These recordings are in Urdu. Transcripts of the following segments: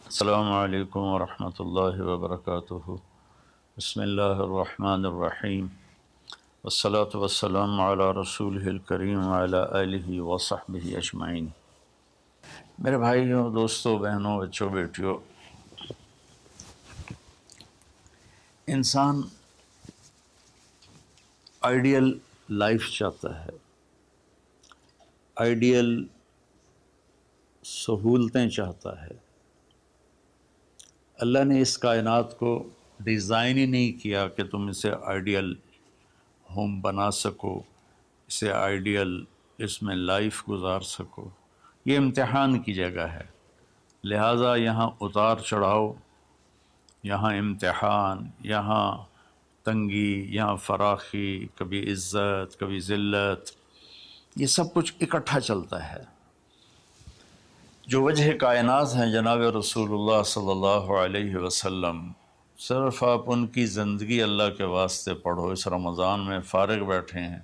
السلام علیکم ورحمۃ اللہ وبرکاتہ۔ بسم اللہ الرحمن الرحیم، والصلاة والسلام علی رسولہ الکریم وعلی آلہ وصحبہ اجمعین۔ میرے بھائیوں، دوستوں، بہنوں، بچوں، بیٹیوں، انسان آئیڈیل لائف چاہتا ہے، آئیڈیل سہولتیں چاہتا ہے۔ اللہ نے اس کائنات کو ڈیزائن ہی نہیں کیا کہ تم اسے آئیڈیل ہوم بنا سکو، اسے آئیڈیل اس میں لائف گزار سکو۔ یہ امتحان کی جگہ ہے، لہٰذا یہاں اتار چڑھاؤ، یہاں امتحان، یہاں تنگی، یہاں فراخی، کبھی عزت، کبھی ذلت، یہ سب کچھ اکٹھا چلتا ہے۔ جو وجہ کائنات ہیں جناب رسول اللہ صلی اللہ علیہ وسلم، صرف آپ ان کی زندگی اللہ کے واسطے پڑھو۔ اس رمضان میں فارغ بیٹھے ہیں،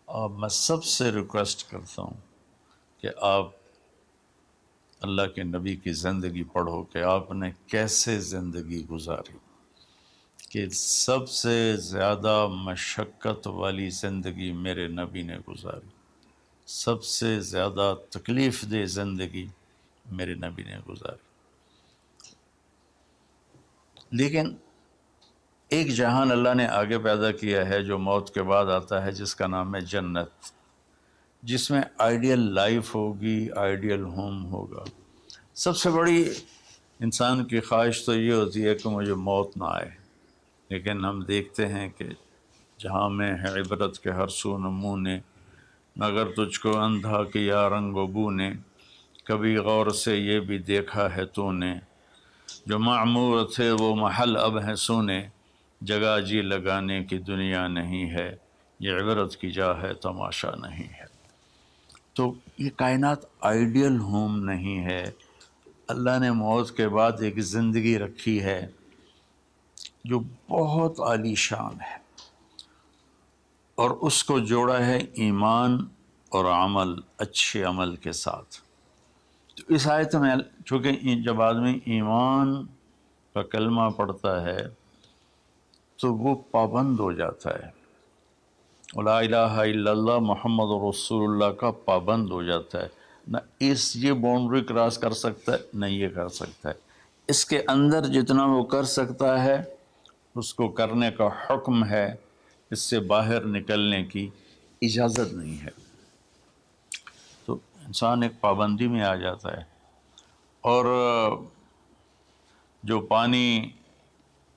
اور میں سب سے ریکویسٹ کرتا ہوں کہ آپ اللہ کے نبی کی زندگی پڑھو کہ آپ نے کیسے زندگی گزاری، کہ سب سے زیادہ مشقت والی زندگی میرے نبی نے گزاری، سب سے زیادہ تکلیف دہ زندگی میرے نبی نے گزاری۔ لیکن ایک جہان اللہ نے آگے پیدا کیا ہے جو موت کے بعد آتا ہے، جس کا نام ہے جنت، جس میں آئیڈیل لائف ہوگی، آئیڈیل ہوم ہوگا۔ سب سے بڑی انسان کی خواہش تو یہ ہوتی ہے کہ مجھے موت نہ آئے، لیکن ہم دیکھتے ہیں کہ جہاں میں ہے عبرت کے ہر سو نمونے، مگر تجھ کو اندھا کیا رنگ و بو نے، کبھی غور سے یہ بھی دیکھا ہے تو نے، جو معمور تھے وہ محل اب ہیں سونے، جگہ جی لگانے کی دنیا نہیں ہے، یہ عبرت کی جا ہے تماشا نہیں ہے۔ تو یہ کائنات آئیڈیل ہوم نہیں ہے۔ اللہ نے موت کے بعد ایک زندگی رکھی ہے جو بہت عالی شان ہے، اور اس کو جوڑا ہے ایمان اور عمل، اچھے عمل کے ساتھ۔ تو اس آیت میں چونکہ جب آدمی ایمان کا کلمہ پڑھتا ہے تو وہ پابند ہو جاتا ہے، لا الہ الا اللہ محمد رسول اللہ کا پابند ہو جاتا ہے۔ نہ یہ باؤنڈری کراس کر سکتا ہے، نہ یہ کر سکتا ہے۔ اس کے اندر جتنا وہ کر سکتا ہے اس کو کرنے کا حکم ہے، اس سے باہر نکلنے کی اجازت نہیں ہے۔ تو انسان ایک پابندی میں آ جاتا ہے، اور جو پانی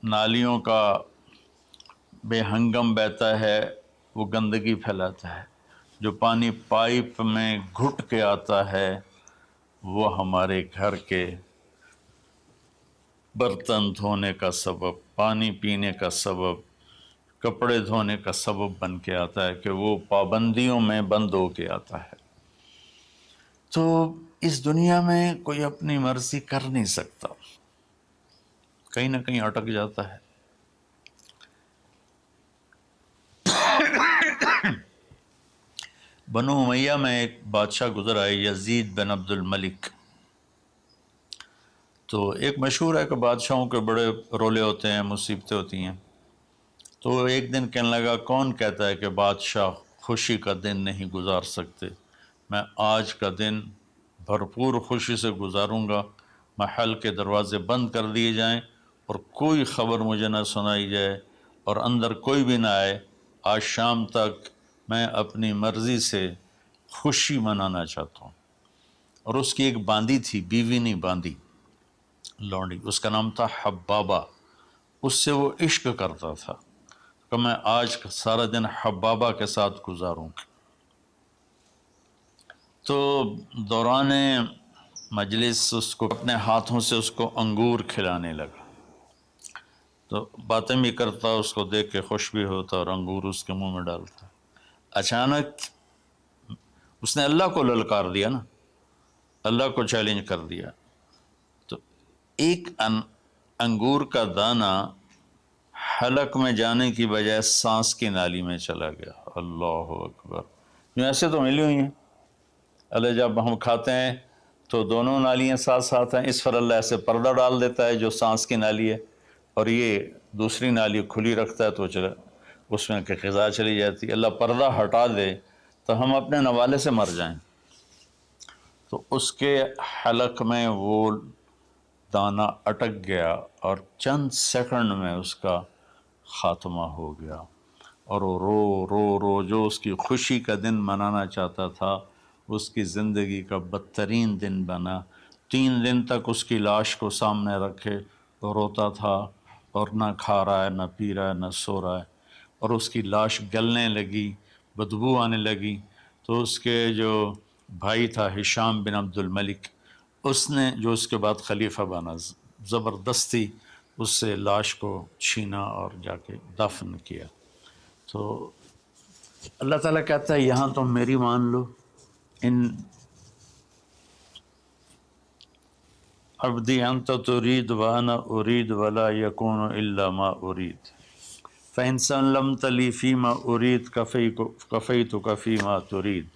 نالیوں کا بے ہنگم بہتا ہے وہ گندگی پھیلاتا ہے، جو پانی پائپ میں گھٹ کے آتا ہے وہ ہمارے گھر کے برتن دھونے کا سبب، پانی پینے کا سبب، کپڑے دھونے کا سبب بن کے آتا ہے، کہ وہ پابندیوں میں بند ہو کے آتا ہے۔ تو اس دنیا میں کوئی اپنی مرضی کر نہیں سکتا، کہیں نہ کہیں اٹک جاتا ہے۔ بنو امیہ میں ایک بادشاہ گزر آئے، یزید بن عبد الملک۔ تو ایک مشہور ہے کہ بادشاہوں کے بڑے رولے ہوتے ہیں، مصیبتیں ہوتی ہیں۔ تو ایک دن کہنے لگا، کون کہتا ہے کہ بادشاہ خوشی کا دن نہیں گزار سکتے؟ میں آج کا دن بھرپور خوشی سے گزاروں گا، محل کے دروازے بند کر دیے جائیں اور کوئی خبر مجھے نہ سنائی جائے اور اندر کوئی بھی نہ آئے۔ آج شام تک میں اپنی مرضی سے خوشی منانا چاہتا ہوں۔ اور اس کی ایک باندی تھی، بیوی نہیں باندی، لونڈی، اس کا نام تھا حبابہ۔ اس سے وہ عشق کرتا تھا کہ میں آج سارا دن حبابہ کے ساتھ گزاروں گا۔ تو دوران مجلس اس کو اپنے ہاتھوں سے اس کو انگور کھلانے لگا، تو باتیں بھی کرتا، اس کو دیکھ کے خوش بھی ہوتا اور انگور اس کے منہ میں ڈالتا۔ اچانک اس نے اللہ کو للکار دیا نا، اللہ کو چیلنج کر دیا، تو ایک انگور کا دانہ حلق میں جانے کی بجائے سانس کی نالی میں چلا گیا۔ اللہ اکبر! جو ایسے تو ملی ہوئی ہیں، اللہ جب ہم کھاتے ہیں تو دونوں نالیاں ساتھ ساتھ ہیں، اس پر اللہ ایسے پردہ ڈال دیتا ہے جو سانس کی نالی ہے، اور یہ دوسری نالی کھلی رکھتا ہے تو چلا اس میں کہ غذا چلی جاتی ہے۔ اللہ پردہ ہٹا دے تو ہم اپنے نوالے سے مر جائیں، تو اس کے حلق میں وہ دانہ اٹک گیا اور چند سیکنڈ میں اس کا خاتمہ ہو گیا، اور وہ رو رو رو جو اس کی خوشی کا دن منانا چاہتا تھا اس کی زندگی کا بدترین دن بنا۔ 3 دن تک اس کی لاش کو سامنے رکھے وہ روتا تھا، اور نہ کھا رہا ہے، نہ پی رہا ہے، نہ سو رہا ہے، اور اس کی لاش گلنے لگی، بدبو آنے لگی۔ تو اس کے جو بھائی تھا ہشام بن عبد الملک، اس نے جو اس کے بعد خلیفہ بنا، زبردستی اس سے لاش کو چھینا اور جا کے دفن کیا۔ تو اللہ تعالیٰ کہتا ہے یہاں تم میری مان لو، ان عبدی انت ترید وانا ارید ولا یکون الا ما ارید فإن سلمت لی فیما ارید کفیتک فیما ترید۔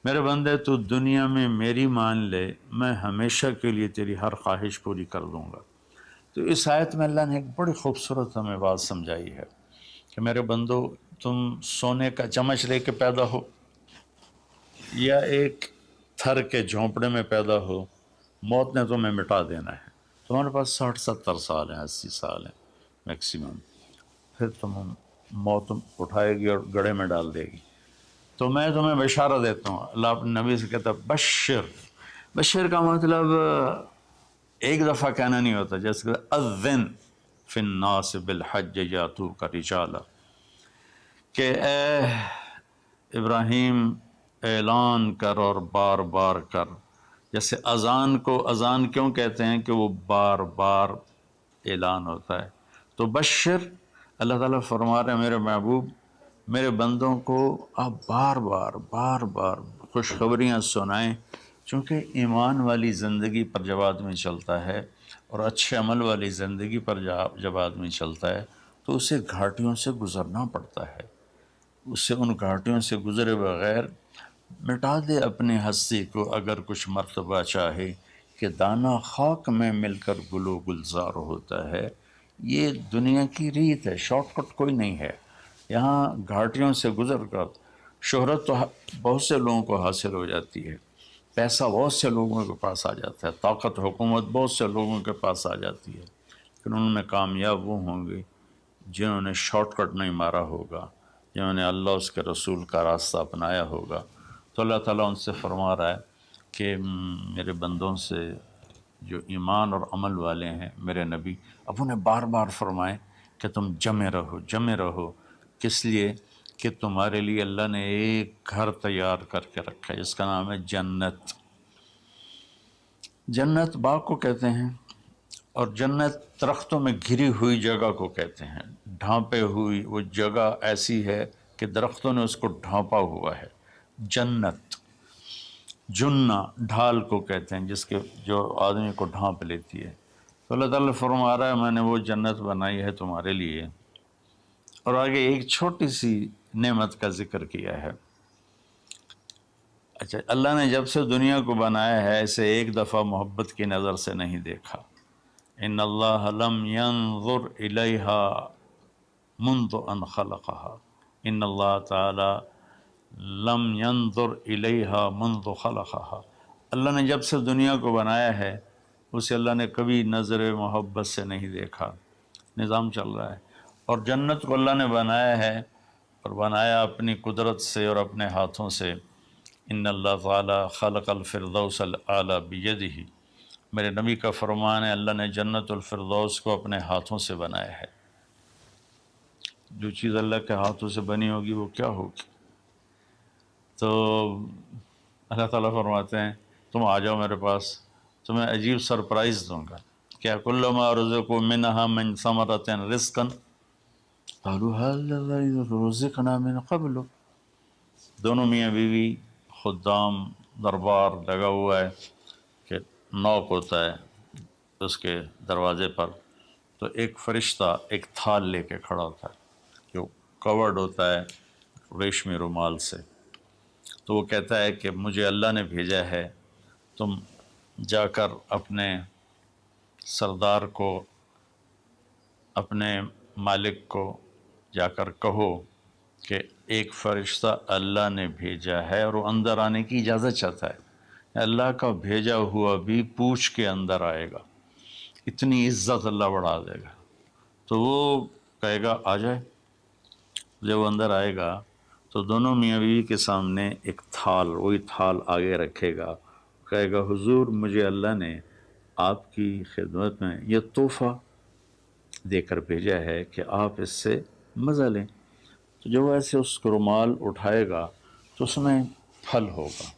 میرے بندے تو دنیا میں میری مان لے، میں ہمیشہ کے لیے تیری ہر خواہش پوری کر دوں گا۔ تو اس آیت میں اللہ نے ایک بڑی خوبصورت ہمیں بات سمجھائی ہے کہ میرے بندو، تم سونے کا چمچ لے کے پیدا ہو یا ایک تھر کے جھونپڑے میں پیدا ہو، موت نے تمہیں مٹا دینا ہے۔ تمہارے پاس 60-70 سال ہیں، 80 سال ہیں میکسیمم، پھر موت اٹھائے گی اور گڑھے میں ڈال دے گی۔ تو میں تمہیں بشارت دیتا ہوں، اللہ اپنے نبی سے کہتا ہے بشر۔ بشر کا مطلب ایک دفعہ کہنا نہیں ہوتا، جیسے کہ اذن فی الناس بالحج یاتوک رجالا، کہ اے ابراہیم اعلان کر اور بار بار کر۔ جیسے اذان کو اذان کیوں کہتے ہیں کہ وہ بار بار اعلان ہوتا ہے، تو بشر اللہ تعالیٰ فرما رہے ہیں میرے محبوب، میرے بندوں کو آپ بار بار خوشخبریاں سنائیں، چونکہ ایمان والی زندگی پر جب آدمی چلتا ہے اور اچھے عمل والی زندگی پر جب آدمی چلتا ہے تو اسے گھاٹیوں سے گزرنا پڑتا ہے، اسے ان گھاٹیوں سے گزرے بغیر مٹا دے اپنی ہستی کو اگر کچھ مرتبہ چاہے کہ دانہ خاک میں مل کر گل و گلزار ہوتا ہے۔ یہ دنیا کی ریت ہے، شارٹ کٹ کوئی نہیں ہے۔ یہاں گھاٹیوں سے گزر کر شہرت تو بہت سے لوگوں کو حاصل ہو جاتی ہے، پیسہ بہت سے لوگوں کے پاس آ جاتا ہے، طاقت حکومت بہت سے لوگوں کے پاس آ جاتی ہے، لیکن ان میں کامیاب وہ ہوں گے جنہوں نے شارٹ کٹ نہیں مارا ہوگا، جنہوں نے اللہ اس کے رسول کا راستہ اپنایا ہوگا۔ تو اللہ تعالیٰ ان سے فرما رہا ہے کہ میرے بندوں سے جو ایمان اور عمل والے ہیں، میرے نبی اب انہیں بار بار فرمائیں کہ تم جمے رہو۔ کس لیے؟ کہ تمہارے لیے اللہ نے ایک گھر تیار کر کے رکھا ہے جس کا نام ہے جنت۔ جنت باغ کو کہتے ہیں، اور جنت درختوں میں گھری ہوئی جگہ کو کہتے ہیں، ڈھانپے ہوئی وہ جگہ ایسی ہے کہ درختوں نے اس کو ڈھانپا ہوا ہے۔ جنت جنہ ڈھال کو کہتے ہیں جس کے جو آدمی کو ڈھانپ لیتی ہے۔ تو اللہ تعالیٰ فرما رہا ہے میں نے وہ جنت بنائی ہے تمہارے لیے، اور آگے ایک چھوٹی سی نعمت کا ذکر کیا ہے۔ اچھا، اللہ نے جب سے دنیا کو بنایا ہے اسے ایک دفعہ محبت کی نظر سے نہیں دیکھا۔ ان اللہ لم ينظر الیہا منذ ان خلقها، ان اللہ تعالی لم ينظر الیہا منذ خلقها، اللہ نے جب سے دنیا کو بنایا ہے اسے اللہ نے کبھی نظر محبت سے نہیں دیکھا۔ نظام چل رہا ہے، اور جنت کو اللہ نے بنایا ہے، اور بنایا اپنی قدرت سے اور اپنے ہاتھوں سے۔ ان اللہ تعالی خلق الفردوس الاعلی بیدہ، میرے نبی کا فرمان ہے اللہ نے جنت الفردوس کو اپنے ہاتھوں سے بنایا ہے۔ جو چیز اللہ کے ہاتھوں سے بنی ہوگی وہ کیا ہوگی؟ تو اللہ تعالیٰ فرماتے ہیں تم آ جاؤ میرے پاس، تمہیں عجیب سرپرائز دوں گا۔ کیا کل ما رزقوا منہا من ثمرۃ رزقا قالوا هذا رزقنا من قبل، دونوں میاں بیوی، خدام، دربار لگا ہوا ہے کہ نوک ہوتا ہے اس کے دروازے پر، تو ایک فرشتہ ایک تھال لے کے کھڑا ہوتا ہے جو کورڈ ہوتا ہے ریشمی رومال سے، تو وہ کہتا ہے کہ مجھے اللہ نے بھیجا ہے، تم جا کر اپنے سردار کو، اپنے مالک کو جا کر کہو کہ ایک فرشتہ اللہ نے بھیجا ہے اور وہ اندر آنے کی اجازت چاہتا ہے، اللہ کا بھیجا ہوا بھی پوچھ کے اندر آئے گا، اتنی عزت اللہ بڑھا دے گا۔ تو وہ کہے گا آ جائے۔ جب وہ اندر آئے گا تو دونوں میاں بیوی کے سامنے ایک تھال، وہی تھال آگے رکھے گا، کہے گا حضور مجھے اللہ نے آپ کی خدمت میں یہ تحفہ دے کر بھیجا ہے کہ آپ اس سے مزہ لیں۔ تو جب وہ ایسے اس کو رومال اٹھائے گا تو اس میں پھل ہوگا،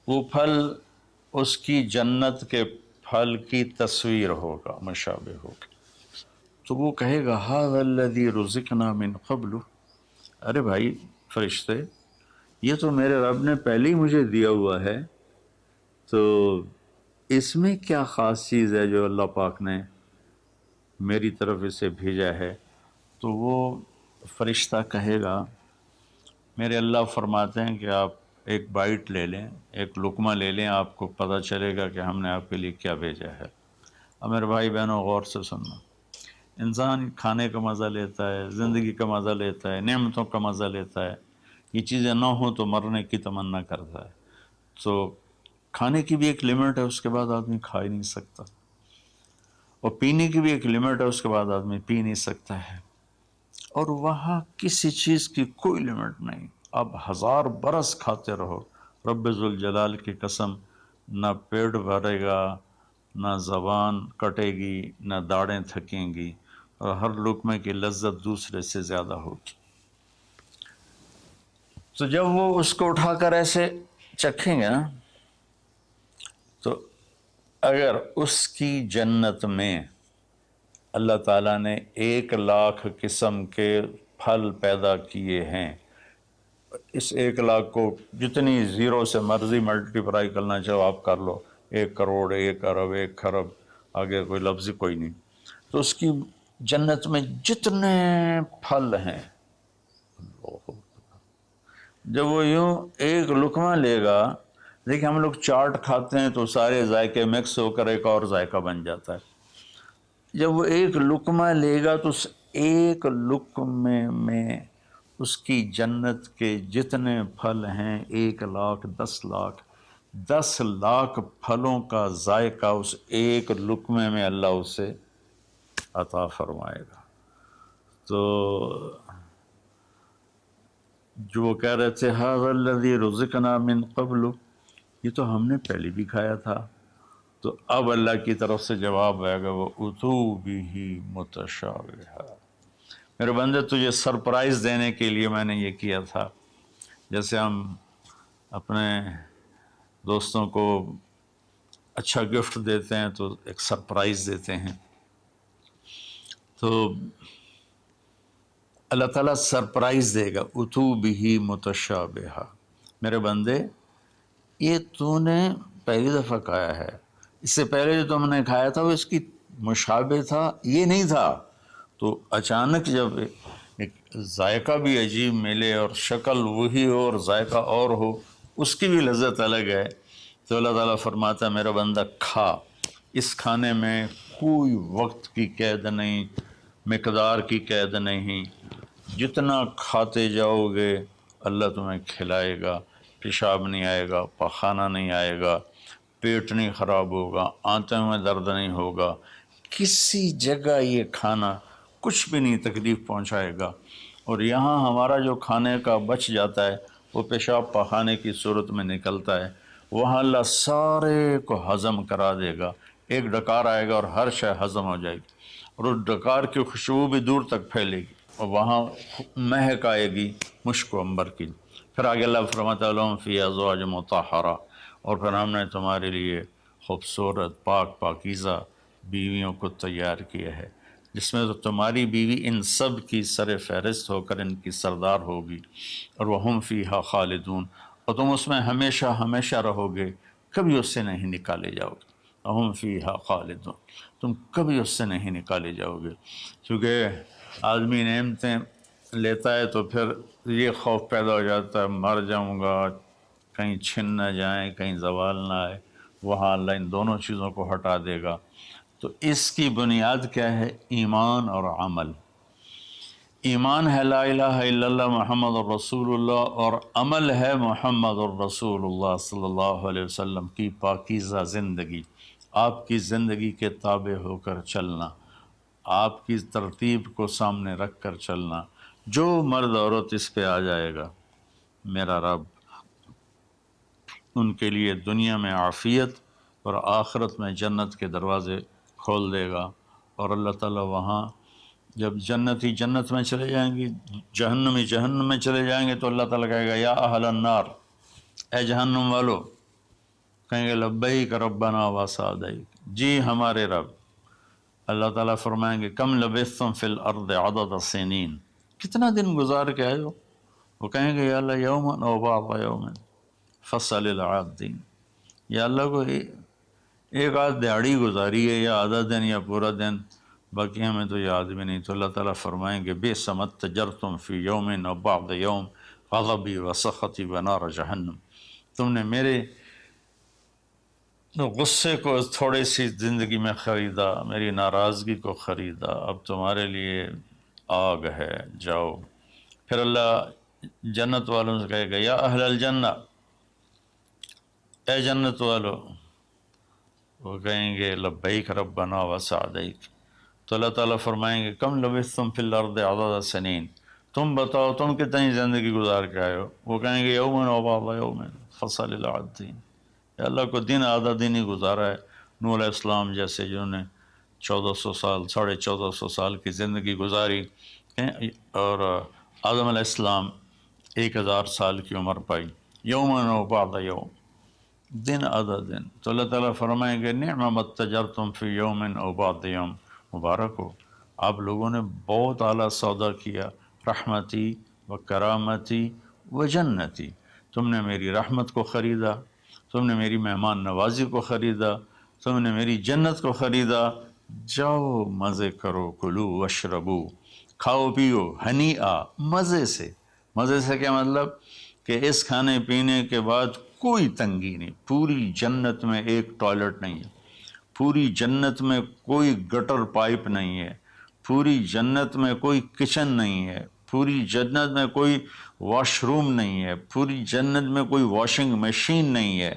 وہ پھل اس کی جنت کے پھل کی تصویر ہوگا، مشابہ ہوگا۔ تو وہ کہے گا ھذا الذی رزقنا من قبل، ارے بھائی فرشتے، یہ تو میرے رب نے پہلے ہی مجھے دیا ہوا ہے، تو اس میں کیا خاص چیز ہے جو اللہ پاک نے میری طرف اسے بھیجا ہے؟ تو وہ فرشتہ کہے گا میرے اللہ فرماتے ہیں کہ آپ ایک بائٹ لے لیں، ایک لقمہ لے لیں، آپ کو پتہ چلے گا کہ ہم نے آپ کے لیے کیا بھیجا ہے۔ اب میرے بھائی بہنوں غور سے سننا، انسان کھانے کا مزہ لیتا ہے، زندگی کا مزہ لیتا ہے، نعمتوں کا مزہ لیتا ہے، یہ چیزیں نہ ہوں تو مرنے کی تمنا کرتا ہے۔ تو کھانے کی بھی ایک لمٹ ہے، اس کے بعد آدمی کھا ہی نہیں سکتا، اور پینے کی بھی ایک لمٹ ہے، اس کے بعد آدمی پی نہیں سکتا ہے، اور وہاں کسی چیز کی کوئی لمٹ نہیں، اب 1000 برس کھاتے رہو، رب ذوالجلال کی قسم نہ پیٹ بھرے گا، نہ زبان کٹے گی، نہ داڑیں تھکیں گی، اور ہر لقمے کی لذت دوسرے سے زیادہ ہوگی۔ تو جب وہ اس کو اٹھا کر ایسے چکھیں گے نا، تو اگر اس کی جنت میں اللہ تعالیٰ نے 1,00,000 قسم کے پھل پیدا کیے ہیں، اس 1,00,000 کو جتنی زیرو سے مرضی ملٹیپلائی کرنا چاہو آپ کر لو، 1,00,00,000، 1,00,00,000، 1,00,00,000، آگے کوئی لفظ کوئی نہیں۔ تو اس کی جنت میں جتنے پھل ہیں، جب وہ یوں ایک لقمہ لے گا، دیکھیں ہم لوگ چاٹ کھاتے ہیں تو سارے ذائقے مکس ہو کر ایک اور ذائقہ بن جاتا ہے، جب وہ ایک لقمہ لے گا تو اس ایک لقمے میں اس کی جنت کے جتنے پھل ہیں، 1,00,000، 10,00,000، 10,00,000 پھلوں کا ذائقہ اس ایک لقمے میں اللہ اسے عطا فرمائے گا۔ تو جو وہ کہہ رہے تھے ھذا الذی رزقنا من قبل، یہ تو ہم نے پہلے بھی کھایا تھا، تو اب اللہ کی طرف سے جواب آئے گا وہ اتو بہ متشابہا، میرے بندے تجھے سرپرائز دینے کے لیے میں نے یہ کیا تھا، جیسے ہم اپنے دوستوں کو اچھا گفٹ دیتے ہیں تو ایک سرپرائز دیتے ہیں، تو اللہ تعالیٰ سرپرائز دے گا اتو بہ متشابہا، میرے بندے یہ تو نے پہلی دفعہ کھایا ہے، اس سے پہلے جو تم نے کھایا تھا وہ اس کی مشابہ تھا، یہ نہیں تھا۔ تو اچانک جب ایک ذائقہ بھی عجیب ملے اور شکل وہی ہو اور ذائقہ اور ہو، اس کی بھی لذت الگ ہے، تو اللہ تعالیٰ فرماتا ہے میرا بندہ کھا، اس کھانے میں کوئی وقت کی قید نہیں، مقدار کی قید نہیں، جتنا کھاتے جاؤ گے اللہ تمہیں کھلائے گا، پیشاب نہیں آئے گا، پخانہ نہیں آئے گا، پیٹ نہیں خراب ہوگا، آنتوں میں درد نہیں ہوگا، کسی جگہ یہ کھانا کچھ بھی نہیں تکلیف پہنچائے گا، اور یہاں ہمارا جو کھانے کا بچ جاتا ہے وہ پیشاب پخانے کی صورت میں نکلتا ہے، وہاں اللہ سارے کو ہضم کرا دے گا، ایک ڈکار آئے گا اور ہر شے ہضم ہو جائے گی، اور اس ڈکار کی خوشبو بھی دور تک پھیلے گی، اور وہاں مہک آئے گی مشک و عنبر کی۔ پھر آگے اللہ فرماتا ہے لہم فیہا ازواج مطہرہ، اور پھر ہم نے تمہارے لیے خوبصورت پاک پاکیزہ بیویوں کو تیار کیا ہے، جس میں تو تمہاری بیوی ان سب کی سر فہرست ہو کر ان کی سردار ہوگی، اور وہم فیہا خالدون، اور تم اس میں ہمیشہ ہمیشہ رہو گے، کبھی اس سے نہیں نکالے جاؤ گے، وہم فیہا خالدون، تم کبھی اس سے نہیں نکالے جاؤ گے، کیونکہ آدمی نعمتیں لیتا ہے تو پھر یہ خوف پیدا ہو جاتا ہے مر جاؤں گا، کہیں چھن نہ جائیں، کہیں زوال نہ آئے، وہاں اللہ ان دونوں چیزوں کو ہٹا دے گا۔ تو اس کی بنیاد کیا ہے؟ ایمان اور عمل۔ ایمان ہے لا الہ الا اللہ محمد الرسول اللہ، اور عمل ہے محمد الرسول اللہ صلی اللہ علیہ وسلم کی پاکیزہ زندگی، آپ کی زندگی کے تابع ہو کر چلنا، آپ کی ترتیب کو سامنے رکھ کر چلنا۔ جو مرد عورت اس پہ آ جائے گا، میرا رب ان کے لیے دنیا میں عافیت اور آخرت میں جنت کے دروازے کھول دے گا۔ اور اللہ تعالیٰ وہاں جب جنتی جنت میں چلے جائیں گے، جہنمی جہنم میں چلے جائیں گے، تو اللہ تعالیٰ کہے گا یا اہل النار، اے جہنم والو، کہیں گے لبیک ربنا و سعدیک، جی ہمارے رب۔ اللہ تعالیٰ فرمائیں گے کم لبثتم فی الارض عدد سنین، کتنا دن گزار کے آئے ہو؟ وہ کہیں گے یا اللہ یوما او بعض یوم فصل العادین، یا اللہ کو ایک آدھ دیہڑی گزاری ہے، یا آدھا دن یا پورا دن، باقی ہمیں تو یاد بھی نہیں۔ تو اللہ تعالیٰ فرمائیں گے بئس ما اتجرتم فی یوم او بعض یوم غضبی و سخطی و نار جہنم، تم نے میرے غصے کو تھوڑی سی زندگی میں خریدا، میری ناراضگی کو خریدا، اب تمہارے لیے آگ ہے، جاؤ۔ پھر اللہ جنت والوں سے کہے گا یا اہل الجنہ، اے جنت والو، وہ کہیں گے لبیک ربنا و سعدیک۔ تو اللہ تعالیٰ فرمائیں گے کم لبثتم فی الارض عدد سنین، تم بتاؤ تم کتنی زندگی گزار کے آئے ہو؟ وہ کہیں گے یومن و بعض یومن فصل العادین، یا اللہ کو دن آدھا دن ہی گزارا ہے۔ نوح علیہ السلام جیسے جنہوں نے 1400 سال 1450 سال کی زندگی گزاری، اور آدم علیہ السلام 1000 سال کی عمر پائی، یومن و بعض یوم، دن آدھا دن۔ تو اللہ تعالیٰ فرمائیں گے نعم ما اتجرتم فی یوم او بعض یوم، مبارک ہو، آپ لوگوں نے بہت اعلیٰ سودا کیا، رحمتی و کرامتی و جنتی، تم نے میری رحمت کو خریدا، تم نے میری مہمان نوازی کو خریدا، تم نے میری جنت کو خریدا، جاؤ مزے کرو، کلو واشربو، کھاؤ پیو، ہنیئا، مزے سے۔ مزے سے کیا مطلب؟ کہ اس کھانے پینے کے بعد کوئی تنگی نہیں، پوری جنت میں ایک ٹوائلٹ نہیں ہے، پوری جنت میں کوئی گٹر پائپ نہیں ہے، پوری جنت میں کوئی کچن نہیں ہے، پوری جنت میں کوئی واش روم نہیں ہے، پوری جنت میں کوئی واشنگ مشین نہیں ہے۔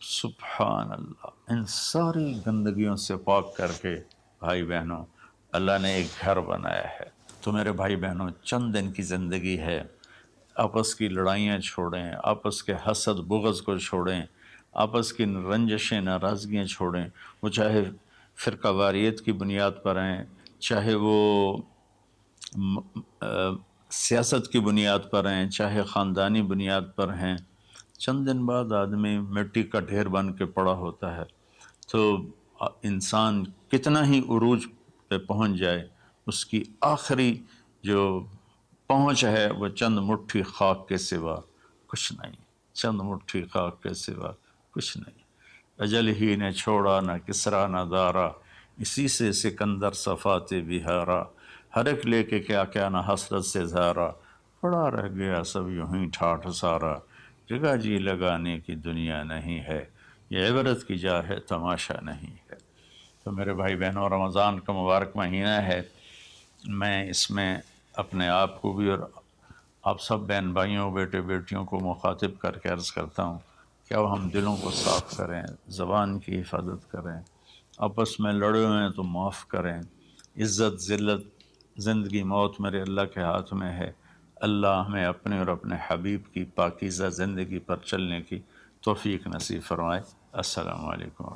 سبحان اللہ، ان ساری گندگیوں سے پاک کر کے بھائی بہنوں اللہ نے ایک گھر بنایا ہے۔ تو میرے بھائی بہنوں چند دن کی زندگی ہے، آپس کی لڑائیاں چھوڑیں، آپس کے حسد بغض کو چھوڑیں، آپس کی رنجشیں ناراضگیاں چھوڑیں، وہ چاہے فرقہ واریت کی بنیاد پر ہیں، چاہے وہ سیاست کی بنیاد پر ہیں، چاہے خاندانی بنیاد پر ہیں۔ چند دن بعد آدمی مٹی کا ڈھیر بن کے پڑا ہوتا ہے، تو انسان کتنا ہی عروج پہ پہنچ جائے، اس کی آخری جو پہنچ ہے وہ چند مٹھی خاک کے سوا کچھ نہیں، چند مٹھی خاک کے سوا کچھ نہیں۔ اجل ہی نے چھوڑا نہ کسرا نہ دارا، اسی سے سکندر صفات بہارا، ہر ایک لے کے کیا کیا نہ حسرت سے زارا، پڑا رہ گیا سب یوں ہی ٹھاٹھ سارا، جگہ جی لگانے کی دنیا نہیں ہے، یہ عبرت کی جا ہے تماشا نہیں ہے۔ تو میرے بھائی بہنوں رمضان کا مبارک مہینہ ہے، میں اس میں اپنے آپ کو بھی اور آپ سب بہن بھائیوں بیٹے بیٹیوں کو مخاطب کر کے عرض کرتا ہوں کہ اب ہم دلوں کو صاف کریں، زبان کی حفاظت کریں، آپس میں لڑے ہوئے ہیں تو معاف کریں، عزت ذلت زندگی موت میرے اللہ کے ہاتھ میں ہے۔ اللہ ہمیں اپنے اور اپنے حبیب کی پاکیزہ زندگی پر چلنے کی توفیق نصیب فرمائے۔ السلام علیکم۔